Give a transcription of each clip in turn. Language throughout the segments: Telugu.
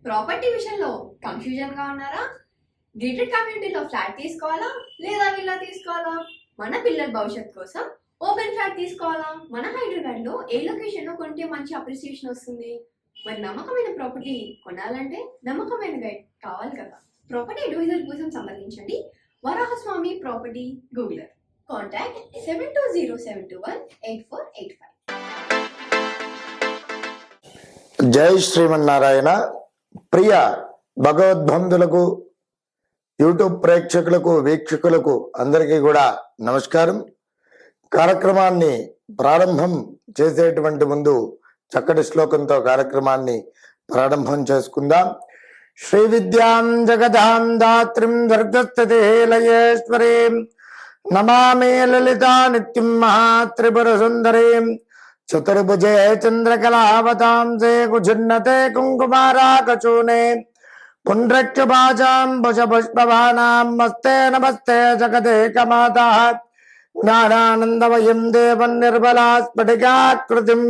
ప్రాపర్టీ విషయంలో కన్ఫ్యూజన్ గా ఉన్నారా? గేటెడ్ కమ్యూనిటీలో ఫ్లాట్ తీసుకోవాలా లేదా విల్లా తీసుకోవాలా? మన పిల్లల భవిష్యత్ కోసం ఓపెన్ ఫ్లాట్ తీసుకోవాలా? మన హైదరాబాద్ లో ఏ లొకేషన్ లో కొంటే మంచి అప్రిసియేషన్ వస్తుంది? మరి నమ్మకమైన ప్రాపర్టీ కొనాలంటే నమ్మకమైన గైడ్ కావాలి కదా. ప్రాపర్టీ అడ్వైజర్ కోసం సంప్రదించండి వరాహస్వామి ప్రాపర్టీ గూగులర్. కాంటాక్ట్ 7207218485. జై శ్రీమన్నారాయణ. ప్రియ భగవద్బంధులకు, యూట్యూబ్ ప్రేక్షకులకు, వీక్షకులకు అందరికీ కూడా నమస్కారం. కార్యక్రమాన్ని ప్రారంభం చేసేటువంటి ముందు చక్కటి శ్లోకంతో కార్యక్రమాన్ని ప్రారంభం చేసుకుందాం. శ్రీ విద్యాం జగదాం దాత్రిం దుర్గస్థితి లయేశ్వరీం నమామి లలితా నిత్యం మహాత్రిపుర సుందరీం చతుర్భుజే చంద్రకళావతాంసే కుజున్నతే కుంకుమారాకచూనే పుండ్రక్షపాజాం భుజపుష్పవానాం మస్తే నమస్తే జగదేకమాతః జ్ఞానానందమయం దేవం నిర్మలా స్ఫటికాకృతిం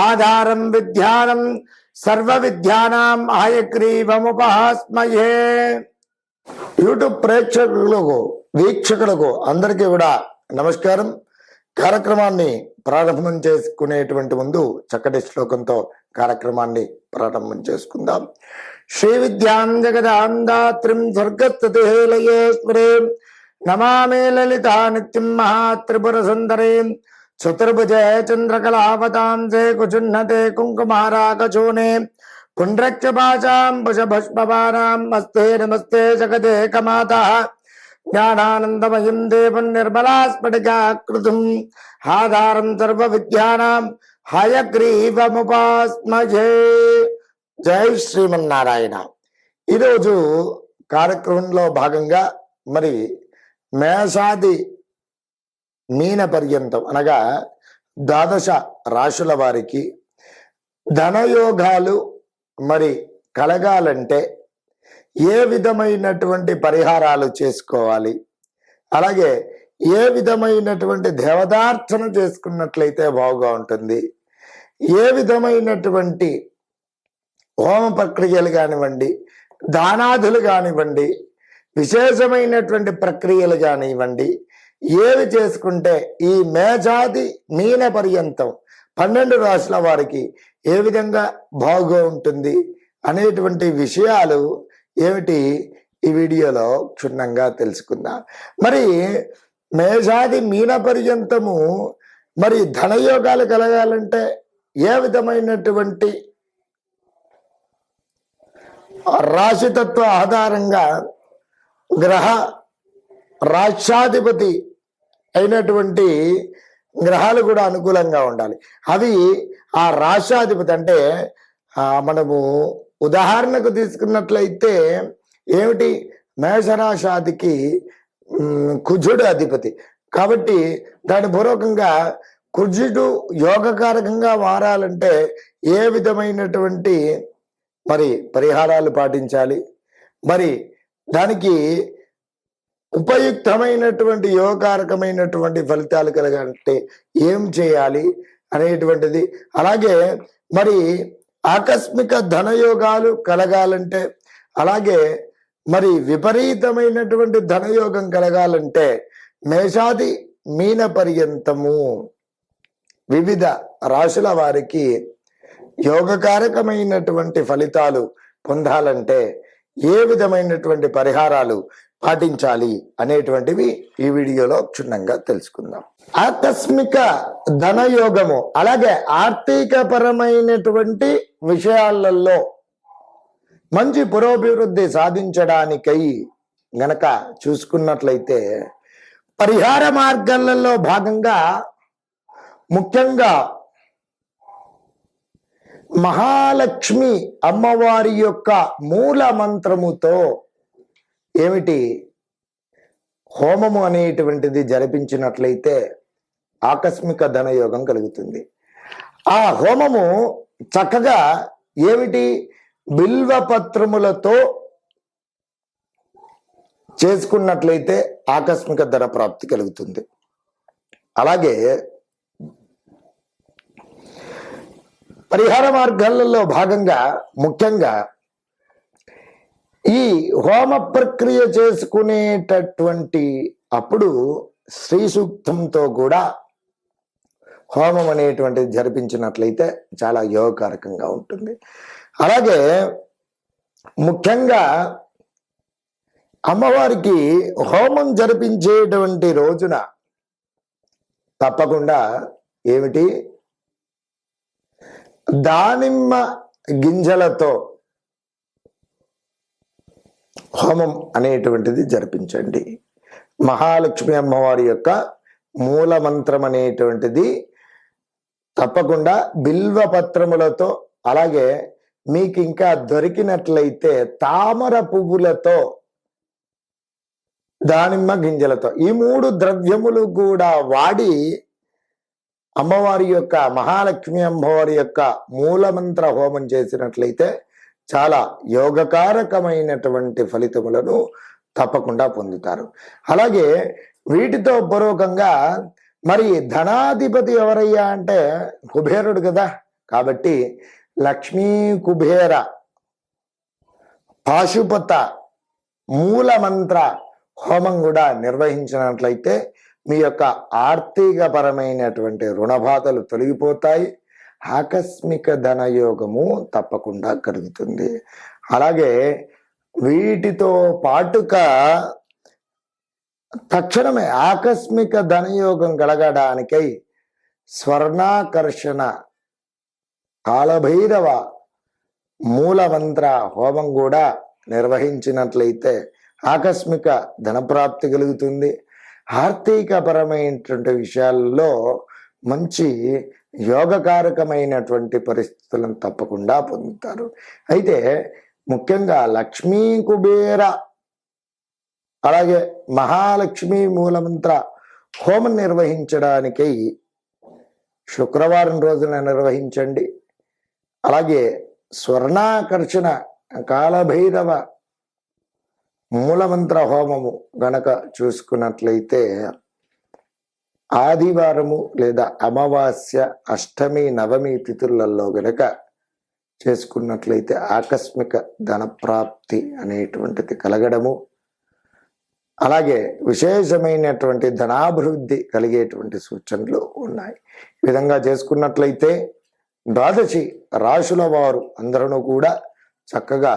ఆధారం విద్యానం సర్వ విద్యానాం హయగ్రీవముపహాస్మయే. యూట్యూబ్ ప్రేక్షకులకు, వీక్షకులకు అందరికీ కూడా నమస్కారం. కార్యక్రమాన్ని ప్రారంభం చేసుకునేటువంటి ముందు చక్కటి శ్లోకంతో కార్యక్రమాన్ని ప్రారంభం చేసుకుందాం. శ్రీ విద్యాం జగదాం దాత్రిం స్వర్గస్థితి లయేశ్వరీం నమామి లలితా నిత్యం మహాత్రిపుర సుందరీం చతుర్భుజే చంద్రకళావతాంసే కుజున్నతే కుంకుమారాకచూనే పుండ్రక్షపాజాం భుజపుష్పవానాం మస్తే నమస్తే జగదేకమాతః జ్ఞానానందమయం దేవం నిర్మలా స్ఫటికాకృతిం ఆధారం సర్వ విద్యానాం హయగ్రీవముపాస్మయే. జై శ్రీమన్నారాయణ. ఈరోజు కార్యక్రమంలో భాగంగా మరి మేషాది మీన పర్యంతం అనగా ద్వాదశ రాశుల వారికి ధనయోగాలు మరి కలగాలంటే ఏ విధమైనటువంటి పరిహారాలు చేసుకోవాలి, అలాగే ఏ విధమైనటువంటి దేవతార్చన చేసుకున్నట్లయితే బాగుగా ఉంటుంది, ఏ విధమైనటువంటి హోమ ప్రక్రియలు కానివ్వండి, దానాదులు కానివ్వండి, విశేషమైనటువంటి ప్రక్రియలు కానివ్వండి, ఏవి చేసుకుంటే ఈ మేషాది మీన పర్యంతం 12 రాశుల వారికి ఏ విధంగా బాగుగా ఉంటుంది అనేటువంటి విషయాలు ఏమిటి ఈ వీడియోలో క్షుణ్ణంగా తెలుసుకుందాం. మరి మేషాది మీన పర్యంతము మరి ధనయోగాలు కలగాలంటే ఏ విధమైనటువంటి రాశితత్వ ఆధారంగా గ్రహ రాష్ట్రాధిపతి అయినటువంటి గ్రహాలు కూడా అనుకూలంగా ఉండాలి. అవి ఆ రాష్ట్రాధిపతి అంటే మనము ఉదాహరణకు తీసుకున్నట్లయితే ఏమిటి, మేషరాశాదికి కుజుడు అధిపతి కాబట్టి దాని పూర్వకంగా కుజుడు యోగకారకంగా మారాలంటే ఏ విధమైనటువంటి మరి పరిహారాలు పాటించాలి, మరి దానికి ఉపయుక్తమైనటువంటి యోగకారకమైనటువంటి ఫలితాలు కలగాలంటే ఏం చేయాలి అనేటువంటిది, అలాగే మరి ఆకస్మిక ధనయోగాలు కలగాలంటే, అలాగే మరి విపరీతమైనటువంటి ధనయోగం కలగాలంటే మేషాది మీన పర్యంతము వివిధ రాశుల వారికి యోగకారకమైనటువంటి ఫలితాలు పొందాలంటే ఏ విధమైనటువంటి పరిహారాలు పాటించాలి అనేటువంటివి ఈ వీడియోలో క్షుణ్ణంగా తెలుసుకుందాం. ఆకస్మిక ధనయోగము అలాగే ఆర్థిక పరమైనటువంటి విషయాలలో మంచి పురోభివృద్ధి సాధించడానికై గనక చూసుకున్నట్లయితే పరిహార మార్గాలలో భాగంగా ముఖ్యంగా మహాలక్ష్మి అమ్మవారి యొక్క మూల మంత్రముతో ఏమిటి హోమము అనేటువంటిది జరిపించినట్లయితే ఆకస్మిక ధనయోగం కలుగుతుంది. ఆ హోమము చక్కగా ఏమిటి బిల్వపత్రములతో చేసుకున్నట్లయితే ఆకస్మిక ధన ప్రాప్తి కలుగుతుంది. అలాగే పరిహార మార్గాలలో భాగంగా ముఖ్యంగా ఈ హోమ ప్రక్రియ చేసుకునేటటువంటి అప్పుడు శ్రీ సూక్తంతో కూడా హోమం అనేటువంటిది జరిపించినట్లయితే చాలా యోగకారకంగా ఉంటుంది. అలాగే ముఖ్యంగా అమ్మవారికి హోమం జరిపించేటువంటి రోజున తప్పకుండా ఏమిటి, దానిమ్మ గింజలతో హోమం అనేటువంటిది జరిపించండి. మహాలక్ష్మి అమ్మవారి యొక్క మూల మంత్రం అనేటువంటిది తప్పకుండా బిల్వ పత్రములతో, అలాగే మీకు ఇంకా దొరికినట్లయితే తామర పువ్వులతో, దానిమ్మ గింజలతో, ఈ 3 ద్రవ్యములు కూడా వాడి అమ్మవారి యొక్క మహాలక్ష్మి అమ్మవారి యొక్క మూలమంత్ర హోమం చేసినట్లయితే చాలా యోగకారకమైనటువంటి ఫలితములను తప్పకుండా పొందుతారు. అలాగే వీటితో పూర్వకంగా మరి ధనాధిపతి ఎవరయ్యా అంటే కుబేరుడు కదా, కాబట్టి లక్ష్మీ కుబేర పాశుపత మూలమంత్ర హోమం కూడా నిర్వహించినట్లయితే మీ యొక్క ఆర్థికపరమైనటువంటి రుణబాధలు తొలగిపోతాయి, ఆకస్మిక ధనయోగము తప్పకుండా కలుగుతుంది. అలాగే వీటితో పాటుగా తక్షణమే ఆకస్మిక ధనయోగం కలగడానికై స్వర్ణాకర్షణ కాలభైరవ మూలమంత్ర హోమం కూడా నిర్వహించినట్లయితే ఆకస్మిక ధనప్రాప్తి కలుగుతుంది. ఆర్థికపరమైనటువంటి విషయాల్లో మంచి యోగకారకమైనటువంటి పరిస్థితులను తప్పకుండా పొందుతారు. అయితే ముఖ్యంగా లక్ష్మీ కుబేర అలాగే మహాలక్ష్మి మూలమంత్ర హోమం నిర్వహించడానికై శుక్రవారం రోజున నిర్వహించండి. అలాగే స్వర్ణాకర్షణ కాలభైరవ మూలమంత్ర హోమము గనక చూసుకున్నట్లయితే ఆదివారము లేదా అమావాస్య, అష్టమి, నవమి తిథులలో గనక చేసుకున్నట్లయితే ఆకస్మిక ధనప్రాప్తి అనేటువంటిది కలగడము, అలాగే విశేషమైనటువంటి ధనాభివృద్ధి కలిగేటువంటి సూచనలు ఉన్నాయి. ఈ విధంగా చేసుకున్నట్లయితే 12 రాశుల వారు అందరూ కూడా చక్కగా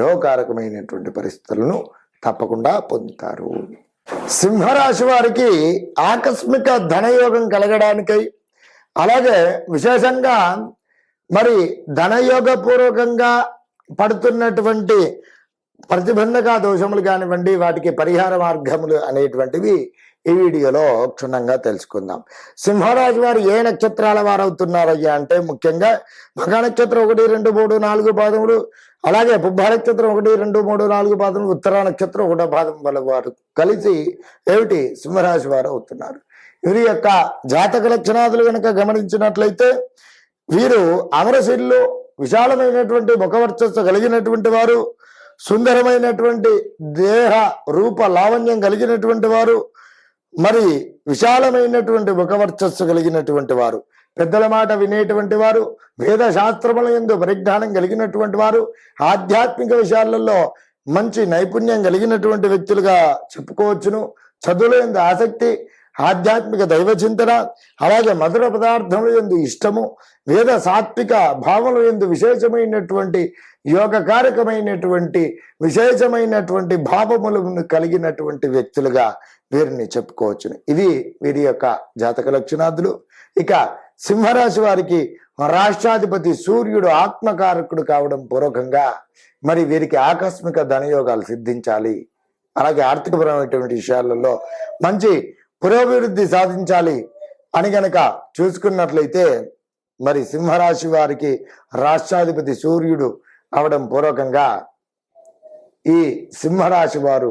యోగకారకమైనటువంటి పరిస్థితులను తప్పకుండా పొందుతారు. సింహరాశి వారికి ఆకస్మిక ధనయోగం కలగడానికై, అలాగే విశేషంగా మరి ధనయోగ పూర్వకంగా పడుతున్నటువంటి ప్రతిబంధక దోషములు కానివ్వండి, వాటికి పరిహార మార్గములు అనేటువంటివి ఈ వీడియోలో క్షుణ్ణంగా తెలుసుకుందాం. సింహరాశి వారు ఏ నక్షత్రాల వారు అవుతున్నారయ్యా అంటే ముఖ్యంగా మఘ నక్షత్రం 1, 2, 3, 4 పాదములు, అలాగే పుబ్బ నక్షత్రం 1, 2, 3, 4 పాదములు, ఉత్తర నక్షత్రం 1వ పాదం వల్ల వారు కలిసి ఏమిటి సింహరాశి వారు అవుతున్నారు. వీరి యొక్క జాతక లక్షణాదులు కనుక గమనించినట్లయితే వీరు అమరశిల్లు, విశాలమైనటువంటి ముఖవర్చస్సు కలిగినటువంటి వారు, సుందరమైనటువంటి దేహ రూప లావణ్యం కలిగినటువంటి వారు, మరి విశాలమైనటువంటి ముఖవర్చస్సు కలిగినటువంటి వారు, పెద్దల మాట వినేటువంటి వారు, వేద శాస్త్రముల యందు పరిజ్ఞానం కలిగినటువంటి వారు, ఆధ్యాత్మిక విషయాలలో మంచి నైపుణ్యం కలిగినటువంటి వ్యక్తులుగా చెప్పుకోవచ్చును. చదువుల యందు ఆసక్తి, ఆధ్యాత్మిక దైవ చింతన, అలాగే మధుర పదార్థముల యందు ఇష్టము, వేద సాత్విక భావముల యందు విశేషమైనటువంటి యోగకారకమైనటువంటి విశేషమైనటువంటి భావములను కలిగినటువంటి వ్యక్తులుగా వీరిని చెప్పుకోవచ్చును. ఇది వీరి యొక్క జాతక లక్షణాదులు. ఇక సింహరాశి వారికి రాష్ట్రాధిపతి సూర్యుడు ఆత్మకారకుడు కావడం పూర్వకంగా మరి వీరికి ఆకస్మిక ధనయోగాలు సిద్ధించాలి, అలాగే ఆర్థికపరమైనటువంటి విషయాలలో మంచి పురోభివృద్ధి సాధించాలి అని గనక చూసుకున్నట్లయితే మరి సింహరాశి వారికి రాష్ట్రాధిపతి సూర్యుడు అవడం పూర్వకంగా ఈ సింహరాశి వారు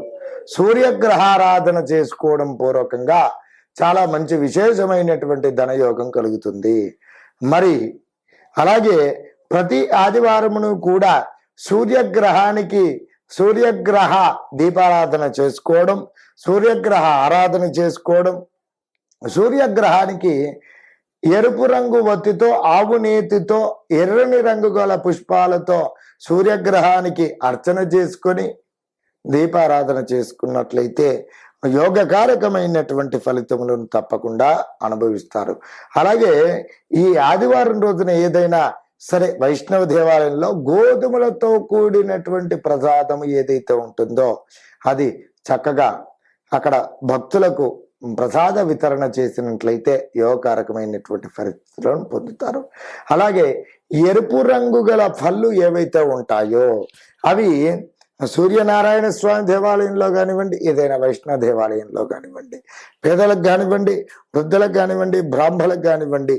సూర్యగ్రహారాధన చేసుకోవడం పూర్వకంగా చాలా మంచి విశేషమైనటువంటి ధనయోగం కలుగుతుంది. మరి అలాగే ప్రతి ఆదివారమును కూడా సూర్యగ్రహ దీపారాధన చేసుకోవడం, సూర్యగ్రహ ఆరాధన చేసుకోవడం, సూర్యగ్రహానికి ఎరుపు రంగు వత్తితో, ఆవు నేతితో, ఎర్రని రంగు గల పుష్పాలతో సూర్యగ్రహానికి అర్చన చేసుకొని దీపారాధన చేసుకున్నట్లయితే యోగకారకమైనటువంటి ఫలితములను తప్పకుండా అనుభవిస్తారు. అలాగే ఈ ఆదివారం రోజున ఏదైనా సరే వైష్ణవ దేవాలయంలో గోధుమలతో కూడినటువంటి ప్రసాదం ఏదైతే ఉంటుందో అది చక్కగా అక్కడ భక్తులకు ప్రసాద వితరణ చేసినట్లయితే యోగకారకమైనటువంటి ఫలితాలను పొందుతారు. అలాగే ఎరుపు రంగు గల పళ్ళు ఏవైతే ఉంటాయో అవి సూర్యనారాయణ స్వామి దేవాలయంలో కానివ్వండి, ఏదైనా వైష్ణవ దేవాలయంలో కానివ్వండి, పేదలకు కానివ్వండి, వృద్ధులకు కానివ్వండి, బ్రాహ్మణులకు కానివ్వండి,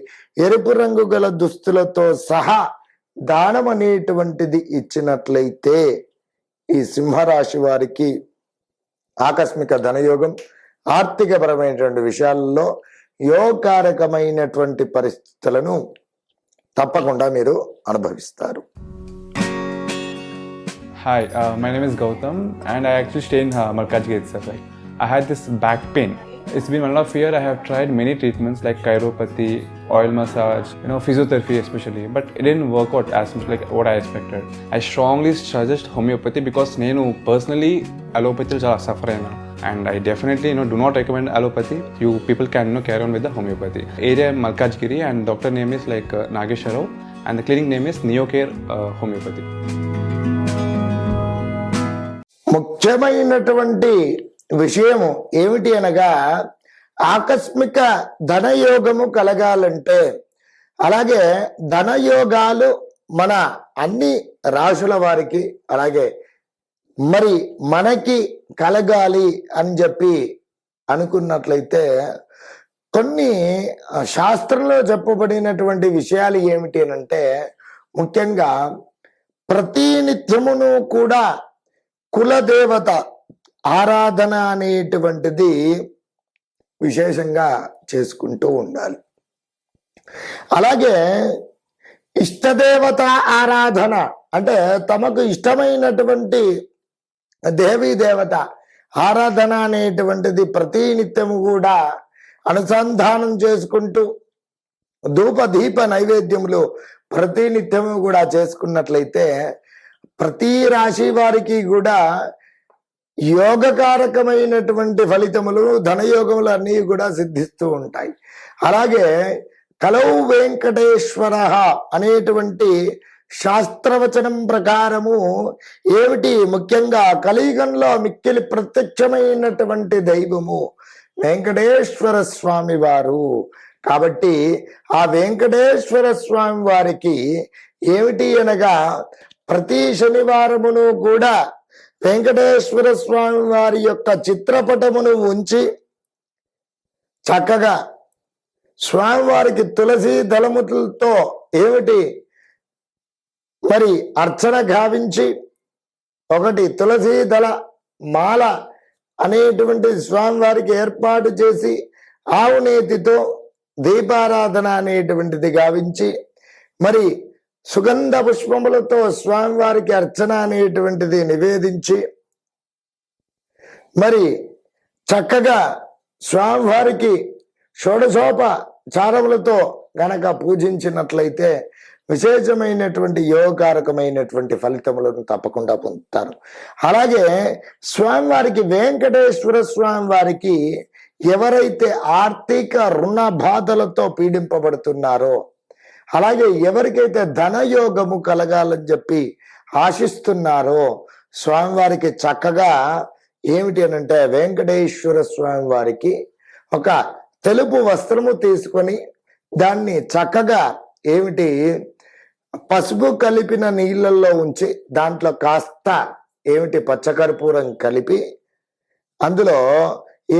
ఎరుపు రంగు గల దుస్తులతో సహా దానం అనేటువంటిది ఇచ్చినట్లయితే ఈ సింహరాశి వారికి ఆకస్మిక ధనయోగం, ఆర్థికపరమైనటువంటి విషయాల్లో యోగకారకమైనటువంటి పరిస్థితులను తప్పకుండా మీరు అనుభవిస్తారు. Hi, my name is Gautam and I actually stay in Malkajgiri itself. Like, I had this back pain. It's been 1.5 years. I have tried many treatments like chiropathy, oil massage, physiotherapy especially, but it didn't work out as much like what I expected. I strongly suggest homeopathy because నేను personally allopathy చాలా suffer అయినా. And I definitely do not recommend allopathy. You people can carry on with the homeopathy. Area Malkajgiri and doctor name is like Nageswar Rao and the clinic name is Neocare Homeopathy. ముఖ్యమైనటువంటి విషయము ఏమిటి అనగా ఆకస్మిక ధనయోగము కలగాలంటే, అలాగే ధనయోగాలు మన అన్ని రాశుల వారికి అలాగే మరి మనకి కలగాలి అని చెప్పి అనుకున్నట్లయితే కొన్ని శాస్త్రంలో చెప్పబడినటువంటి విషయాలు ఏమిటి అంటే, ముఖ్యంగా ప్రతినిత్యమును కూడా కులదేవత ఆరాధన అనేటువంటిది విశేషంగా చేసుకుంటూ ఉండాలి. అలాగే ఇష్టదేవత ఆరాధన అంటే తమకు ఇష్టమైనటువంటి దేవీ దేవత ఆరాధన అనేటువంటిది ప్రతినిత్యము కూడా అనుసంధానం చేసుకుంటూ ధూప దీప నైవేద్యములు ప్రతినిత్యము కూడా చేసుకున్నట్లయితే ప్రతి రాశి వారికి కూడా యోగకారకమైనటువంటి ఫలితములు, ధనయోగములు అన్నీ కూడా సిద్ధిస్తూ ఉంటాయి. అలాగే కలౌ వెంకటేశ్వర అనేటువంటి శాస్త్రవచనం ప్రకారము ఏమిటి, ముఖ్యంగా కలియుగంలో మిక్కిలి ప్రత్యక్షమైనటువంటి దైవము వెంకటేశ్వర స్వామి వారు. కాబట్టి ఆ వెంకటేశ్వర స్వామి వారికి ఏమిటి అనగా ప్రతి శనివారమును కూడా వెంకటేశ్వర స్వామి వారి యొక్క చిత్రపటమును ఉంచి చక్కగా స్వామివారికి తులసి దళములతో ఏమిటి మరి అర్చన గావించి ఒకటి తులసి దళ మాల అనేటువంటి స్వామివారికి ఏర్పాటు చేసి ఆవు నేతితో దీపారాధన అనేటువంటిది గావించి మరి సుగంధ పుష్పములతో స్వామివారికి అర్చన అనేటువంటిది నివేదించి మరి చక్కగా స్వామివారికి షోడశోపచారములతో గనక పూజించినట్లయితే విశేషమైనటువంటి యోగకారకమైనటువంటి ఫలితములను తప్పకుండా పొందుతారు. అలాగే స్వామివారికి వెంకటేశ్వర స్వామి వారికి ఎవరైతే ఆర్థిక రుణ బాధలతో పీడింపబడుతున్నారో, అలాగే ఎవరికైతే ధనయోగము కలగాలని చెప్పి ఆశిస్తున్నారో స్వామివారికి చక్కగా ఏమిటి అనంటే వెంకటేశ్వర స్వామి వారికి ఒక తెలుపు వస్త్రము తీసుకొని దాన్ని చక్కగా ఏమిటి పసుపు కలిపిన నీళ్ళల్లో ఉంచి దాంట్లో కాస్త ఏమిటి పచ్చకర్పూరం కలిపి అందులో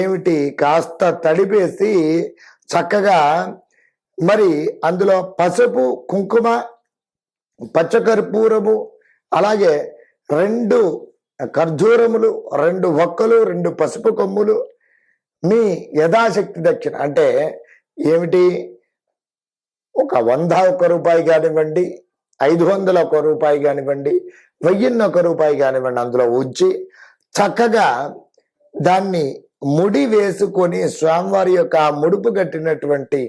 ఏమిటి కాస్త తడిపేసి చక్కగా మరి అందులో పసుపు కుంకుమ పచ్చకర్పూరము అలాగే 2 ఖర్జూరములు 2 వక్కలు 2 పసుపు కొమ్ములు మీ యథాశక్తి దక్షిణ అంటే ఏమిటి ఒక 100 రూపాయి కానివ్వండి 500 రూపాయి కానివ్వండి 1000 రూపాయి కానివ్వండి అందులో ఉంచి చక్కగా దాన్ని ముడి వేసుకొని స్వామివారి యొక్క ఆ ముడుపు కట్టినటువంటి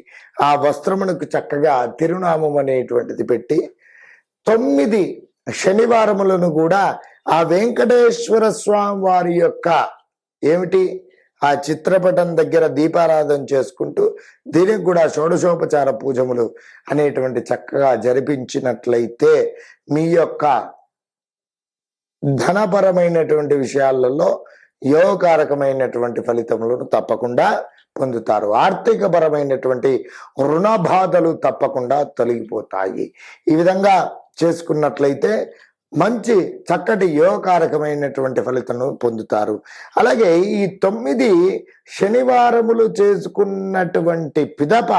ఆ వస్త్రమునకు చక్కగా తిరునామం అనేటువంటిది పెట్టి 9 శనివారములను కూడా ఆ వెంకటేశ్వర స్వామి వారి యొక్క ఏమిటి ఆ చిత్రపటం దగ్గర దీపారాధన చేసుకుంటూ దీనికి కూడా షోడశోపచార పూజములు అనేటువంటి చక్కగా జరిపించినట్లయితే మీ యొక్క ధనపరమైనటువంటి విషయాలలో యోగకారకమైనటువంటి ఫలితములను తప్పకుండా పొందుతారు. ఆర్థిక పరమైనటువంటి రుణ బాధలు తప్పకుండా తొలగిపోతాయి. ఈ విధంగా చేసుకున్నట్లయితే మంచి చక్కటి యోగకారకమైనటువంటి ఫలితము పొందుతారు. అలాగే ఈ 9 శనివారములు చేసుకున్నటువంటి పిదప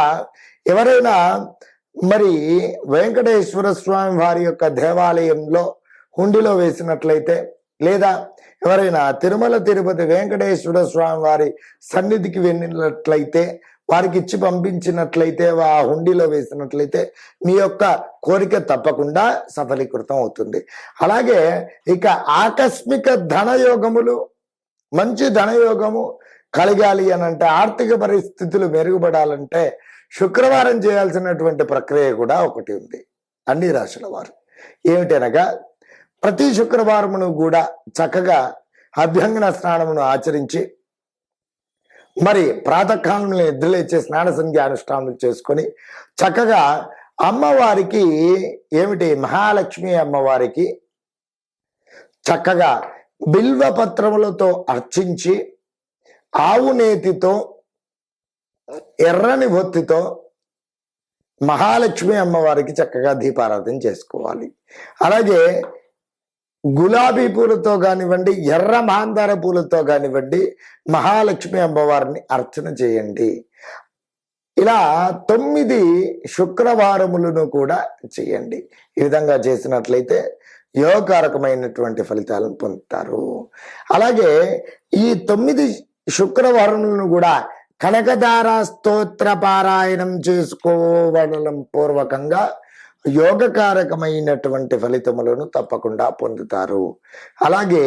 ఎవరైనా మరి వెంకటేశ్వర స్వామి వారి యొక్క దేవాలయంలో హుండీలో వేసినట్లయితే, లేదా ఎవరైనా తిరుమల తిరుపతి వెంకటేశ్వర స్వామి వారి సన్నిధికి వెళ్ళినట్లయితే, వారికి ఇచ్చి పంపించినట్లయితే, ఆ హుండీలో వేసినట్లయితే మీ యొక్క కోరిక తప్పకుండా సఫలీకృతం అవుతుంది. అలాగే ఇక ఆకస్మిక ధనయోగములు, మంచి ధనయోగము కలగాలి అని అంటే, ఆర్థిక పరిస్థితులు మెరుగుపడాలంటే శుక్రవారం చేయాల్సినటువంటి ప్రక్రియ కూడా ఒకటి ఉంది అన్ని రాశుల వారు. ఏమిటనగా ప్రతి శుక్రవారమును కూడా చక్కగా అభ్యంగన స్నానమును ఆచరించి మరి ప్రాతకాలంలో నిద్రలేచే స్నాన సంధ్య అనుష్ఠానం చేసుకొని చక్కగా అమ్మవారికి ఏమిటి మహాలక్ష్మి అమ్మవారికి చక్కగా బిల్వ పత్రములతో అర్చించి ఆవు నేతితో ఎర్రని ఒత్తితో మహాలక్ష్మి అమ్మవారికి చక్కగా దీపారాధన చేసుకోవాలి. అలాగే గులాబీ పూలతో కానివ్వండి, ఎర్ర మాందార పూలతో కానివ్వండి మహాలక్ష్మి అమ్మవారిని అర్చన చేయండి. ఇలా 9 శుక్రవారములను కూడా చేయండి. ఈ విధంగా చేసినట్లయితే యోగకారకమైనటువంటి ఫలితాలను పొందుతారు. అలాగే ఈ 9 శుక్రవారములను కూడా కనకదార స్తోత్ర పారాయణం చేసుకోవడం పూర్వకంగా యోగకారకమైనటువంటి ఫలితములను తప్పకుండా పొందుతారు. అలాగే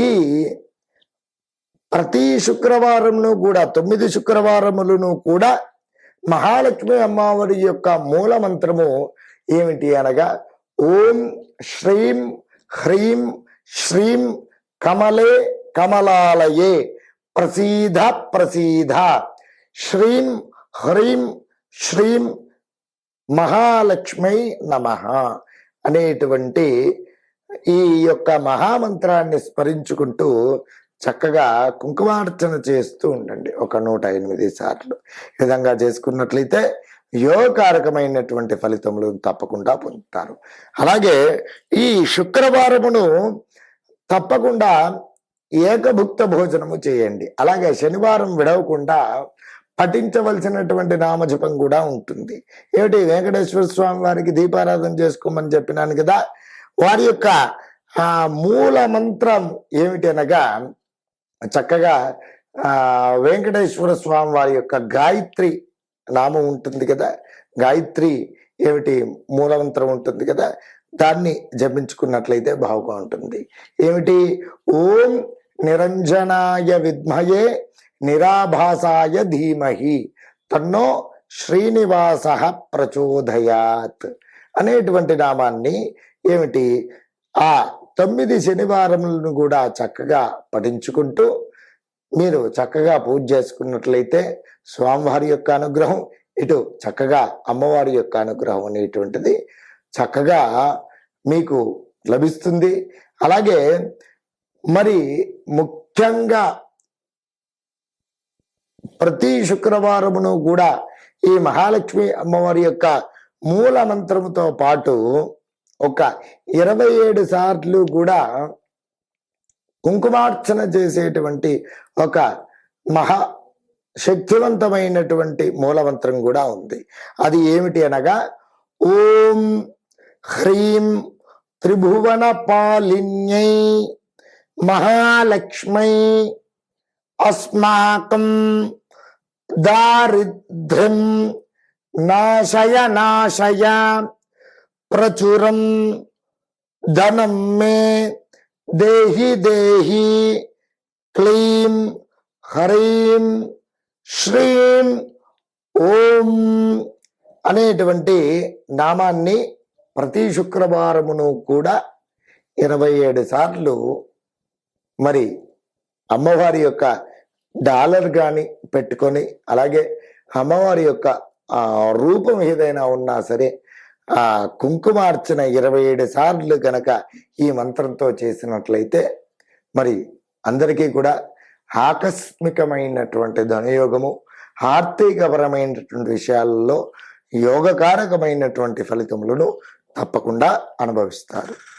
ఈ ప్రతి శుక్రవారమును కూడా 9 శుక్రవారములను కూడా మహాలక్ష్మి అమ్మవారి యొక్క మూల మంత్రము ఏమిటి అనగా ఓం శ్రీం హ్రీం శ్రీం కమలే కమలాలయే ప్రసీద ప్రసీద శ్రీం హ్రీం శ్రీం మహాలక్ష్మై నమః అనేటువంటి ఈ యొక్క మహామంత్రాన్ని స్మరించుకుంటూ చక్కగా కుంకుమార్చన చేస్తూ ఉండండి ఒక 108 సార్లు. ఈ విధంగా చేసుకున్నట్లయితే యోగకారకమైనటువంటి ఫలితములు తప్పకుండా పొందుతారు. అలాగే ఈ శుక్రవారమును తప్పకుండా ఏకభుక్త భోజనము చేయండి. అలాగే శనివారం విడవకుండా పఠించవలసినటువంటి నామజపం కూడా ఉంటుంది. ఏమిటి వెంకటేశ్వర స్వామి వారికి దీపారాధన చేసుకోమని చెప్పినాను కదా, వారి యొక్క మూల మంత్రం ఏమిటి అనగా చక్కగా వెంకటేశ్వర స్వామి వారి యొక్క గాయత్రి నామం ఉంటుంది కదా, గాయత్రి ఏమిటి మూలమంత్రం ఉంటుంది కదా, దాన్ని జపించుకున్నట్లయితే బాగుగా ఉంటుంది. ఏమిటి ఓం నిరంజనాయ విద్మయే నిరాభాసాయ ధీమహి తన్నో శ్రీనివాస ప్రచోదయాత్ అనేటువంటి నామాన్ని ఏమిటి ఆ 9 శనివారములను కూడా చక్కగా పఠించుకుంటూ మీరు చక్కగా పూజ చేసుకున్నట్లయితే స్వామివారి యొక్క అనుగ్రహం, ఇటు చక్కగా అమ్మవారి యొక్క అనుగ్రహం అనేటువంటిది చక్కగా మీకు లభిస్తుంది. అలాగే మరి ముఖ్యంగా ప్రతి శుక్రవారమును కూడా ఈ మహాలక్ష్మి అమ్మవారి యొక్క మూల మంత్రముతో పాటు ఒక 27 సార్లు కూడా కుంకుమార్చన చేసేటువంటి ఒక మహా శక్తివంతమైనటువంటి మూలమంత్రం కూడా ఉంది. అది ఏమిటి అనగా ఓం హ్రీం త్రిభువన పాలిన్యై మహాలక్ష్మై అస్మాకం దారిద్ర్యం నాశయ నాశయ ప్రచురం ధనం మే దేహి దేహి క్లీం హ్రీం శ్రీం ఓం అనేటువంటి నామాన్ని ప్రతి శుక్రవారమును కూడా 27 సార్లు మరి అమ్మవారి యొక్క డాలర్ కానీ పెట్టుకొని, అలాగే అమ్మవారి యొక్క రూపం ఏదైనా ఉన్నా సరే ఆ కుంకుమార్చన 27 సార్లు గనక ఈ మంత్రంతో చేసినట్లయితే మరి అందరికీ కూడా ఆకస్మికమైనటువంటి ధనయోగము, ఆర్థికపరమైనటువంటి విషయాలలో యోగకారకమైనటువంటి ఫలితములను తప్పకుండా అనుభవిస్తారు.